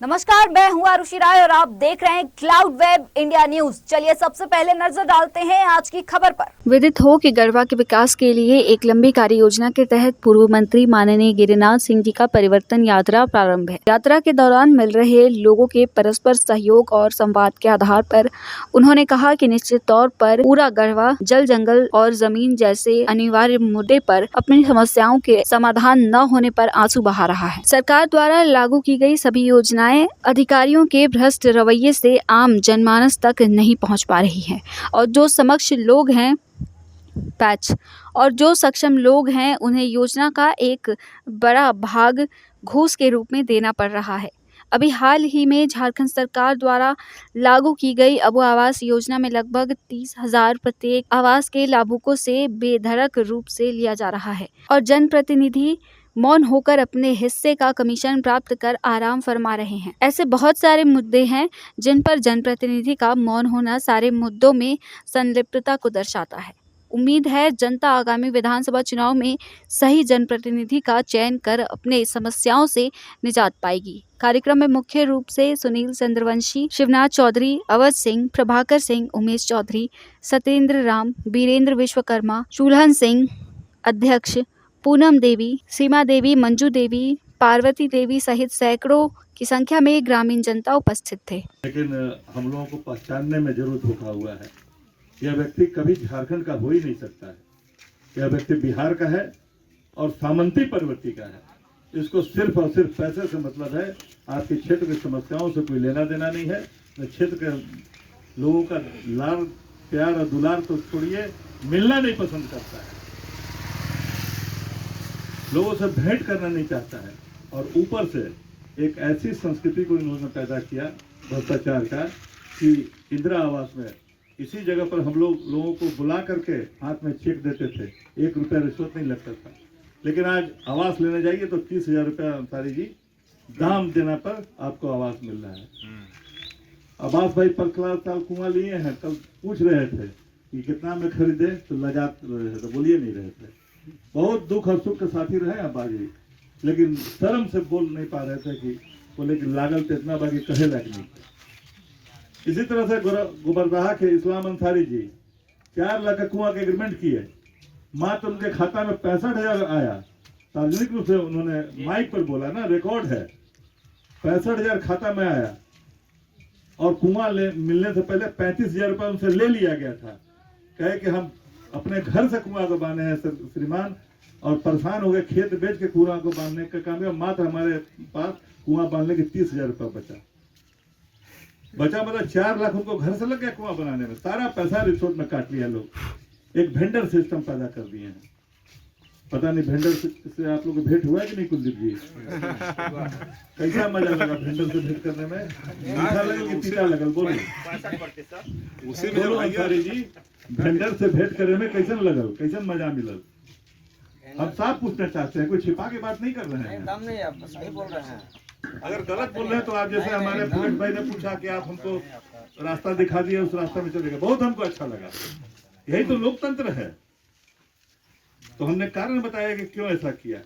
नमस्कार, मैं हूं आरुषि राय और आप देख रहे हैं क्लाउड वेब इंडिया न्यूज। चलिए सबसे पहले नजर डालते हैं आज की खबर पर। विदित हो कि गढ़वा के विकास के लिए एक लंबी कार्य योजना के तहत पूर्व मंत्री माननीय गिरिनाथ सिंह जी का परिवर्तन यात्रा प्रारंभ है। यात्रा के दौरान मिल रहे लोगों के परस्पर सहयोग और संवाद के आधार पर उन्होंने कहा कि निश्चित तौर पर पूरा गढ़वा जल, जंगल और जमीन जैसे अनिवार्य मुद्दे पर अपनी समस्याओं के समाधान न होने पर आंसू बहा रहा है। सरकार द्वारा लागू की गई सभी योजनाएं अधिकारियों के भ्रष्ट रवैये से आम जनमानस तक नहीं पहुंच पा रही है और जो सक्षम लोग हैं उन्हें योजना का एक बड़ा भाग घूस के रूप में देना पड़ रहा है। अभी हाल ही में झारखंड सरकार द्वारा लागू की गई अबू आवास योजना में लगभग 30,000 प्रत्येक आवास के लाभुकों से बेधड़क रूप से लिया जा रहा है और जनप्रतिनिधि मौन होकर अपने हिस्से का कमीशन प्राप्त कर आराम फरमा रहे हैं। ऐसे बहुत सारे मुद्दे हैं जिन पर जनप्रतिनिधि का मौन होना सारे मुद्दों में संलिप्तता को दर्शाता है। उम्मीद है जनता आगामी विधानसभा चुनाव में सही जनप्रतिनिधि का चयन कर अपने समस्याओं से निजात पाएगी। कार्यक्रम में मुख्य रूप से सुनील चंद्रवंशी, शिवनाथ चौधरी, अवध सिंह, प्रभाकर सिंह, उमेश चौधरी, सत्येंद्र राम, वीरेंद्र विश्वकर्मा, चूल्हन सिंह, अध्यक्ष पूनम देवी, सीमा देवी, मंजू देवी, पार्वती देवी सहित सैकड़ों की संख्या में ग्रामीण जनता उपस्थित थे। लेकिन हम लोगों को पहचानने में जरूर धोखा हुआ है। यह व्यक्ति कभी झारखंड का हो ही नहीं सकता है। यह व्यक्ति बिहार का है और सामंती प्रवृत्ति का है। इसको सिर्फ और सिर्फ पैसे से मतलब है। आपके क्षेत्र की समस्याओं से कोई लेना देना नहीं है। क्षेत्र के लोगों का लाड़ प्यार और दुलार तो छोड़िए, मिलना नहीं पसंद करता है, लोगों से भेंट करना नहीं चाहता है। और ऊपर से एक ऐसी संस्कृति को इन्होंने पैदा किया भ्रष्टाचार का कि इंदिरा आवास में इसी जगह पर हम लोगों को बुला करके हाथ में चेक देते थे, 1 रुपया रिश्वत नहीं लगता था। लेकिन आज आवास लेने जाइए तो 30,000 रुपया अंसारी जी दाम देना पर आपको आवास मिल रहा है। आवास भाई पर साल कुआं लिए हैं, कल पूछ रहे थे कि कितना में खरीदे तो लजात रहे थे, तो बोलिए नहीं रहे थे। बहुत दुख और सुख के साथी रहे अब्बाजी, लेकिन शर्म से बोल नहीं पा रहे थे कि बोले कि लागल तो इतना बाकी कहे लायक नहीं थे। इसी तरह से गुबरदाहा के इस्लाम अंसारी जी 4 लाख का कुआं का एग्रीमेंट किए, मात्र उनके खाता में 65,000 आया। सार्वजनिक रूप से उन्होंने माइक पर बोला ना, रिकॉर्ड है, 65,000 खाता में आया और कुआं मिलने से पहले 35,000 रुपया उनसे ले लिया गया था। कहे कि हम अपने घर से कुआं को बांधे हैं श्रीमान, और परेशान हो गए, खेत बेच के कुआं को बांधने का काम है। मात्र हमारे पास कुआं बांधने के 30,000 रुपया बचा मतलब 4 लाख उनको घर से लग गया कुआं बनाने में। सारा पैसा रिश्वत में काट लिया लोग। एक वेंडर सिस्टम पैदा कर दिए हैं। पता नहीं वेंडर से आप लोग को भेंट हुआ है कि नहीं कुलदीप जी? कैसा मजा लगा वेंडर से भेंट करने में? मीठा लगल कि तीता लगल? बोलो अंसारी जी, वेंडर से भेंट करने में कैसन लगल, कैसन मजा मिलल? हम साफ पूछना चाहते हैं, कोई छिपा के बात नहीं कर रहे हैं। एकदम नहीं, आप सही बोल रहे हैं। अगर गलत बोल रहे हैं तो आप जैसे हमारे पुलिस भाई ने पूछा कि आप हमको रास्ता दिखा दिए, उस रास्ता में चलेगा, बहुत हमको अच्छा लगा। यही तो लोकतंत्र है। तो हमने कारण बताया कि क्यों ऐसा किया।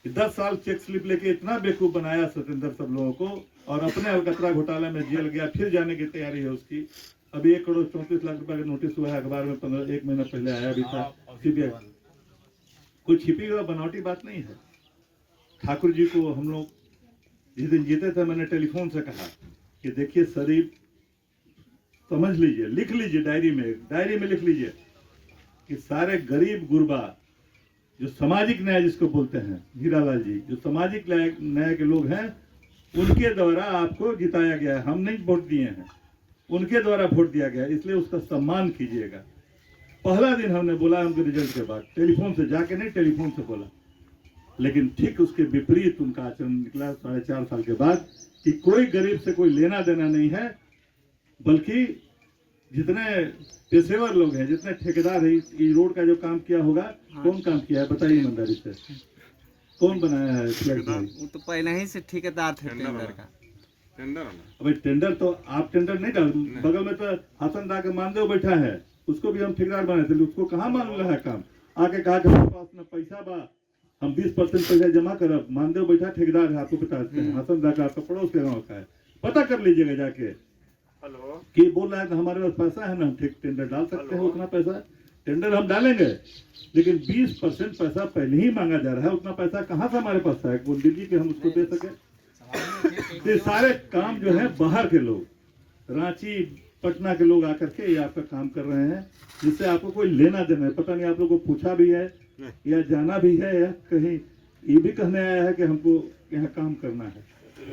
10 साल चेक स्लिप लेके इतना बेवकूफ बनाया सत्येंद्र सब लोगों को, और अपने अलकतरा घोटाला में जेल गया, फिर जाने की तैयारी है उसकी। अभी 1 करोड़ 34 लाख रुपए का नोटिस हुआ है, अखबार में 1 महीना पहले आया भी था। सीबीआई कोई छिपी हुआ बनावटी बात नहीं है। ठाकुर जी को हम लोग जिस दिन जीते थे, मैंने टेलीफोन से कहा कि देखिए शरीफ, समझ लीजिए, लिख लीजिए डायरी में लिख लीजिए कि सारे गरीब गुरबा जो सामाजिक न्याय जिसको बोलते हैं, हीरालाल जी जो सामाजिक न्याय के लोग हैं, उनके द्वारा आपको जिताया गया है। हम नहीं वोट दिए हैं, उनके द्वारा वोट दिया गया, इसलिए उसका सम्मान कीजिएगा। पहला दिन हमने बोला उनके रिजल्ट के बाद, टेलीफोन से जाके नहीं, टेलीफोन से बोला। लेकिन ठीक उसके विपरीत उनका आचरण निकला 4.5 साल के बाद कि कोई गरीब से कोई लेना देना नहीं है, बल्कि जितने पेशेवर लोग हैं, जितने ठेकेदार हैं, इस रोड का जो काम किया होगा, कौन काम किया है बताइए ईमानदारी से, कौन बनाया है? वो तो पहले ही से ठेकेदार थे टेंडर का। अबे टेंडर तो आप टेंडर नहीं डाल, बगल में तो हसन दा के मानदेव बैठा है, उसको भी हम ठेकेदार बनाए थे, उसको कहाँ मालूम है काम? आके कहा कि हमारे पास में पैसा बा, हम 20% पैसा जमा करब, मानदेव बैठा ठेकेदार है, आपको बता देते हैं, हसन दा का आपका पड़ोस के गाँव का है, पता कर लीजिएगा जाके। हेलो, कि बोल रहा है कि हमारे पास पैसा है ना, हम टेंडर डाल सकते हैं, उतना पैसा टेंडर हम डालेंगे, लेकिन 20% पैसा पहले ही मांगा जा रहा है। उतना पैसा कहाँ से हमारे पास है कौन दीजिए कि हम उसको दे सके। ये सारे काम जो है बाहर के लोग, रांची पटना के लोग आकर के ये आपका काम कर रहे हैं, जिससे आपको कोई लेना देना है। पता नहीं आप लोगों को पूछा भी है या जाना भी है, या कहीं ये भी कहने आया है कि हमको यहाँ काम करना है।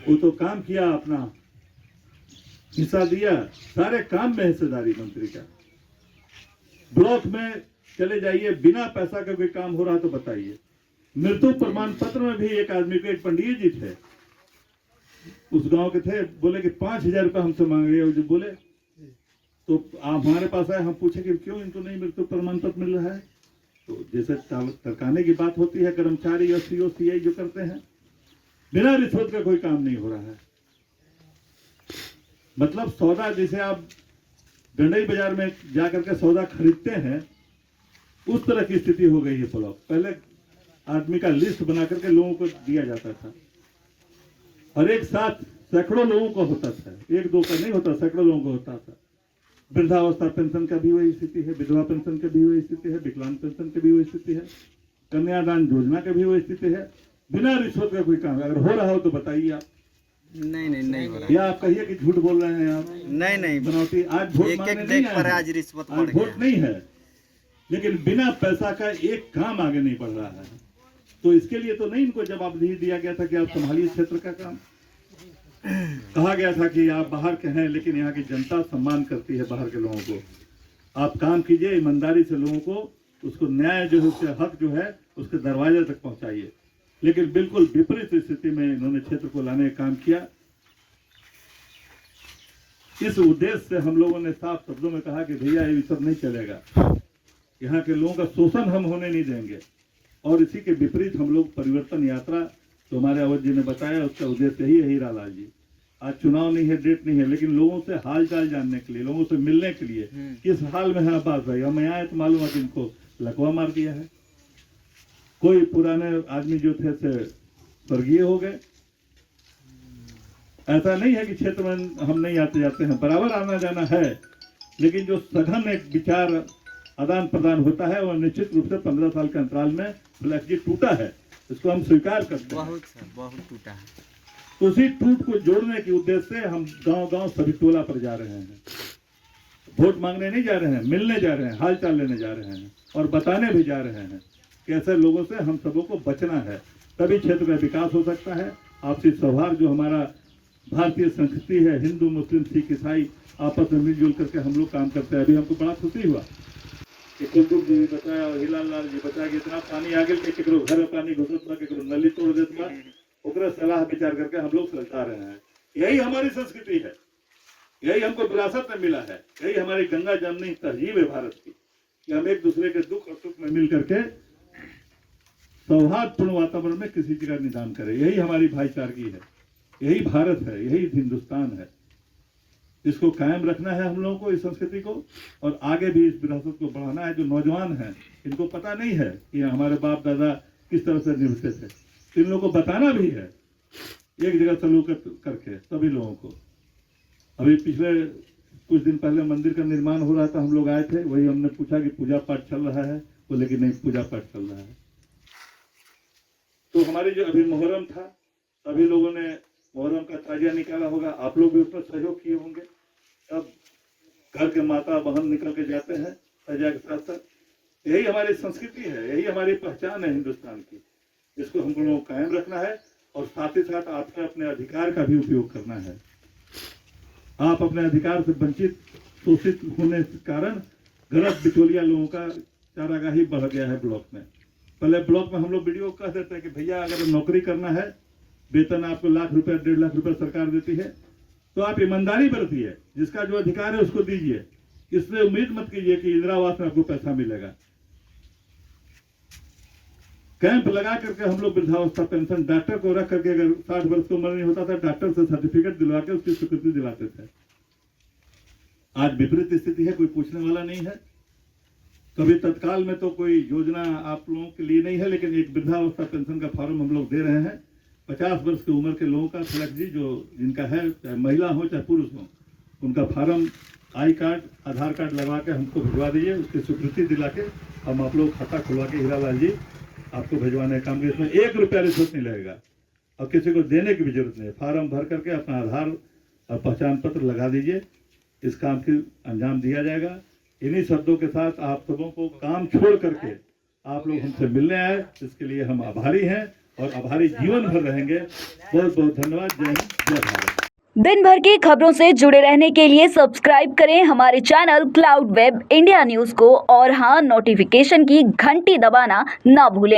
वो तो काम किया, अपना हिस्सा दिया, सारे काम में हिस्सेदारी मंत्री का। ब्लॉक में चले जाइए, बिना पैसा का कोई काम हो रहा तो बताइए। मृत्यु प्रमाण पत्र में भी एक आदमी को, एक पंडित जी थे उस गांव के थे, बोले कि 5,000 रुपये हमसे मांगे। जो बोले तो आप हमारे पास आए, हम पूछे कि क्यों इनको नहीं मृत्यु प्रमाण पत्र मिल रहा है। तो जैसे तरकाने की बात होती है, कर्मचारी या सीओ सीआई जो करते हैं, बिना रिश्वत का कोई काम नहीं हो रहा है। मतलब सौदा, जैसे आप गंडई बाजार में जाकर के सौदा खरीदते हैं, उस तरह की स्थिति हो गई है ब्लॉक। पहले आदमी का लिस्ट बना करके लोगों को दिया जाता था, और एक साथ सैकड़ों लोगों को होता था, एक दो का नहीं होता, सैकड़ों लोगों को होता था। वृद्धावस्था पेंशन का भी वही स्थिति है, विधवा पेंशन का भी वही स्थिति है, विकलांग पेंशन की भी वही स्थिति है, कन्यादान योजना का भी वही स्थिति है। बिना रिश्वत का कोई काम अगर हो रहा हो तो बताइए आप। नहीं हो रहा। या आप कहिए कि झूठ बोल रहे हैं आप। नहीं बनौटी आज वोट एक मांगने एक नहीं डेट पर आए आज हैं। रिश्वत आज बढ़ वोट गया। नहीं है, लेकिन बिना पैसा का एक काम आगे नहीं बढ़ रहा है। तो इसके लिए तो नहीं इनको जवाबदेही दिया गया था कि आप संभालिए क्षेत्र का काम। कहा गया था कि आप बाहर के हैं, लेकिन यहाँ की जनता सम्मान करती है बाहर के लोगों को। आप काम कीजिए ईमानदारी से, लोगों को उसको न्याय जो है, उसके हक जो है, उसके दरवाजे तक पहुंचाइए। लेकिन बिल्कुल विपरीत स्थिति में इन्होंने क्षेत्र को लाने का काम किया। इस उद्देश्य से हम लोगों ने साफ शब्दों में कहा कि भैया ये सब नहीं चलेगा, यहाँ के लोगों का शोषण हम होने नहीं देंगे। और इसी के विपरीत हम लोग परिवर्तन यात्रा, तो हमारे अवध जी ने बताया, उसका उद्देश्य यही है। हीरालाल जी, आज चुनाव नहीं है, डेट नहीं है, लेकिन लोगों से हाल चाल जानने के लिए, लोगों से मिलने के लिए, किस हाल में है अब्बास भाई, हम यहाँ आए तो मालूम है कि इनको लकवा मार दिया है। कोई पुराने आदमी जो थे से स्वर्गीय हो गए। ऐसा नहीं है कि क्षेत्र में हम नहीं आते जाते हैं, बराबर आना जाना है, लेकिन जो सघन एक विचार आदान प्रदान होता है, वह निश्चित रूप से 15 साल के अंतराल में फ्लैक्सी टूटा है, इसको हम स्वीकार करते हैं। बहुत टूटा है। तो उसी टूट को जोड़ने के उद्देश्य से हम गांव-गांव सभी टोला पर जा रहे हैं। वोट मांगने नहीं जा रहे हैं, मिलने जा रहे हैं, हाल चाल लेने जा रहे हैं, और बताने भी जा रहे हैं कि ऐसे लोगों से हम सबों को बचना है, तभी क्षेत्र में विकास हो सकता है। आपसी सौहार्द जो हमारा भारतीय संस्कृति है, हिंदू मुस्लिम सिख ईसाई आपस में मिलजुल करके हम लोग काम करते हैं। अभी हमको बड़ा खुशी हुआ कि कुलदीप जी भी बताया और हिलाल लाल जी बताया कि इतना पानी आ गया कि केकरो घर में पानी घुसत बा, केकरो नली तोड़ देत बा, ओकरा सलाह विचार करके हम लोग चलता रहे हैं। यही हमारी संस्कृति है, यही हमको विरासत में मिला है, यही हमारी गंगा जमनी तहजीब है भारत की, कि हम एक दूसरे के दुख और सुख में मिल करके सौहार्दपूर्ण वातावरण में किसी चीज का निदान करें। यही हमारी भाईचारगी है, यही भारत है, यही हिंदुस्तान है। इसको कायम रखना है हम लोगों को, इस संस्कृति को, और आगे भी इस विरासत को बढ़ाना है। जो नौजवान हैं, इनको पता नहीं है कि हमारे बाप दादा किस तरह से निभते थे, इन लोगों को बताना भी है, एक जगह सलूक करके सभी लोगों को। अभी पिछले कुछ दिन पहले मंदिर का निर्माण हो रहा था, हम लोग आए थे, वही हमने पूछा कि पूजा पाठ चल रहा है, बोले कि नहीं पूजा पाठ चल रहा है। तो हमारी जो अभी मुहर्रम था, सभी लोगों ने मुहर्रम का ताजिया निकाला होगा, आप लोग भी उसमें सहयोग किए होंगे। अब घर के माता बहन निकल के जाते हैं ताजिया के साथ साथ। यही हमारी संस्कृति है, यही हमारी पहचान है हिंदुस्तान की, जिसको हम लोगों को कायम रखना है। और साथ ही साथ आपको अपने अधिकार का भी उपयोग करना है। आप अपने अधिकार से वंचित शोषित होने के कारण गलत बिचौलिया लोगों का चारागाही बढ़ गया है ब्लॉक में। पहले ब्लॉक में हम लोग वीडियो कह देते हैं कि भैया अगर नौकरी करना है, वेतन आपको लाख रुपए 1.5 लाख रुपए सरकार देती है, तो आप ईमानदारी बरतिए, जिसका जो अधिकार है उसको दीजिए। इसलिए उम्मीद मत कीजिए कि इंदिरा आवास में आपको पैसा मिलेगा। कैंप लगा करके हम लोग वृद्धावस्था पेंशन, डॉक्टर को रख करके, अगर 60 वर्ष की उम्र नहीं होता था, डॉक्टर से सर्टिफिकेट दिलवा के उसकी स्वीकृति दिलाते थे। आज विपरीत स्थिति है, कोई पूछने वाला नहीं है। कभी तत्काल में तो कोई योजना आप लोगों के लिए नहीं है, लेकिन एक वृद्धावस्था पेंशन का फॉर्म हम लोग दे रहे हैं 50 वर्ष की उम्र के लोगों का। तिलक जी जो जिनका है, चाहे महिला हो चाहे पुरुष हो, उनका form I card Aadhaar card लगवा के हमको भिजवा दीजिए। उसकी स्वीकृति दिला के हम आप लोग खाता खुलवा के हीरालाल जी आपको भिजवाने का काम करें। इसमें 1 रुपया रिश्वत नहीं लगेगा और किसी को देने की भी जरूरत नहीं है। फॉर्म भर करके अपना आधार और पहचान पत्र लगा दीजिए, इस काम की अंजाम दिया जाएगा। इन्हीं शब्दों के साथ आप सबों को काम छोड़ करके आप लोग हमसे मिलने आए, इसके लिए हम आभारी हैं और आभारी जीवन भर रहेंगे। बहुत बहुत धन्यवाद। जय हिंद, जय भारत। दिन भर की खबरों से जुड़े रहने के लिए सब्सक्राइब करें हमारे channel cloud web India news को और हाँ, नोटिफिकेशन की घंटी दबाना ना भूलें।